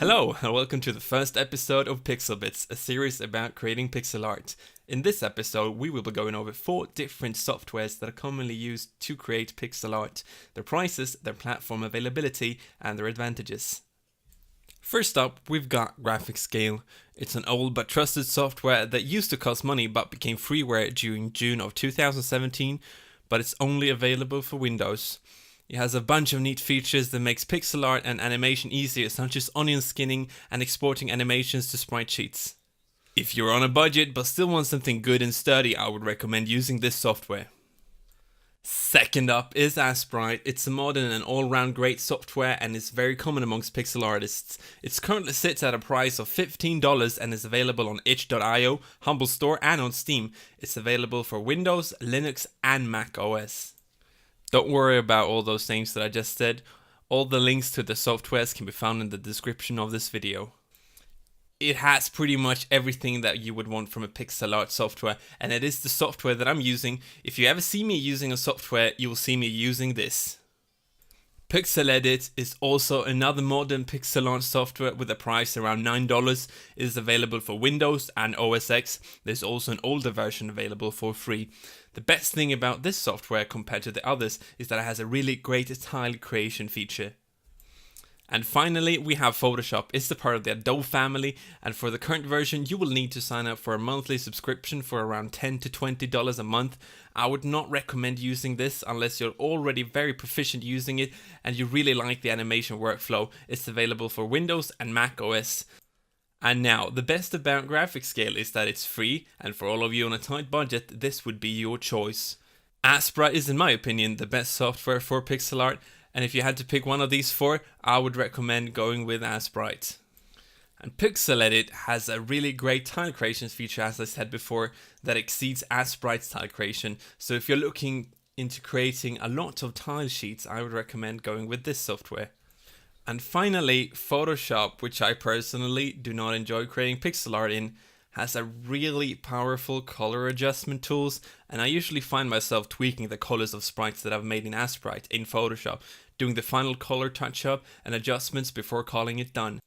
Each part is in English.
Hello and welcome to the first episode of Pixel Bits, a series about creating pixel art. In this episode we will be going over 4 different softwares that are commonly used to create pixel art, their prices, their platform availability and their advantages. First up, we've got Gale. It's an old but trusted software that used to cost money but became freeware during June of 2017, but it's only available for Windows. It has a bunch of neat features that makes pixel art and animation easier, such as onion skinning and exporting animations to sprite sheets. If you're on a budget but still want something good and sturdy, I would recommend using this software. Second up is Aseprite. It's a modern and all-round great software and is very common amongst pixel artists. It currently sits at a price of $15 and is available on itch.io, Humble Store and on Steam. It's available for Windows, Linux and Mac OS. Don't worry about all those things that I just said. All the links to the softwares can be found in the description of this video. It has pretty much everything that you would want from a pixel art software, and it is the software that I'm using. If you ever see me using a software, you will see me using this. Pixelart is also another modern pixel art software with a price around $9. It is available for Windows and OS X. There's also an older version available for free. The best thing about this software compared to the others is that it has a really great tile creation feature. And finally, we have Photoshop. It's a part of the Adobe family, and for the current version you will need to sign up for a monthly subscription for around $10 to $20 a month. I would not recommend using this unless you're already very proficient using it and you really like the animation workflow. It's available for Windows and Mac OS. And now, the best about Gale is that it's free, and for all of you on a tight budget, this would be your choice. Aseprite is, in my opinion, the best software for pixel art, and if you had to pick one of these 4, I would recommend going with Aseprite. And Pixelart has a really great tile creation feature, as I said before, that exceeds Aseprite's tile creation. So if you're looking into creating a lot of tile sheets, I would recommend going with this software. And finally, Photoshop, which I personally do not enjoy creating pixel art in, has a really powerful color adjustment tools, and I usually find myself tweaking the colors of sprites that I've made in Aseprite in Photoshop, doing the final color touch-up and adjustments before calling it done.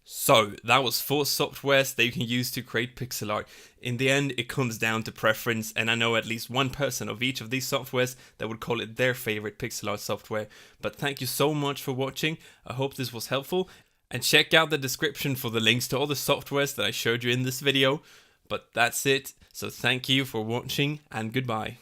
So, that was 4 softwares that you can use to create pixel art. In the end, it comes down to preference, and I know at least one person of each of these softwares that would call it their favorite pixel art software. But thank you so much for watching. I hope this was helpful, and check out the description for the links to all the softwares that I showed you in this video. But that's it, so thank you for watching and goodbye.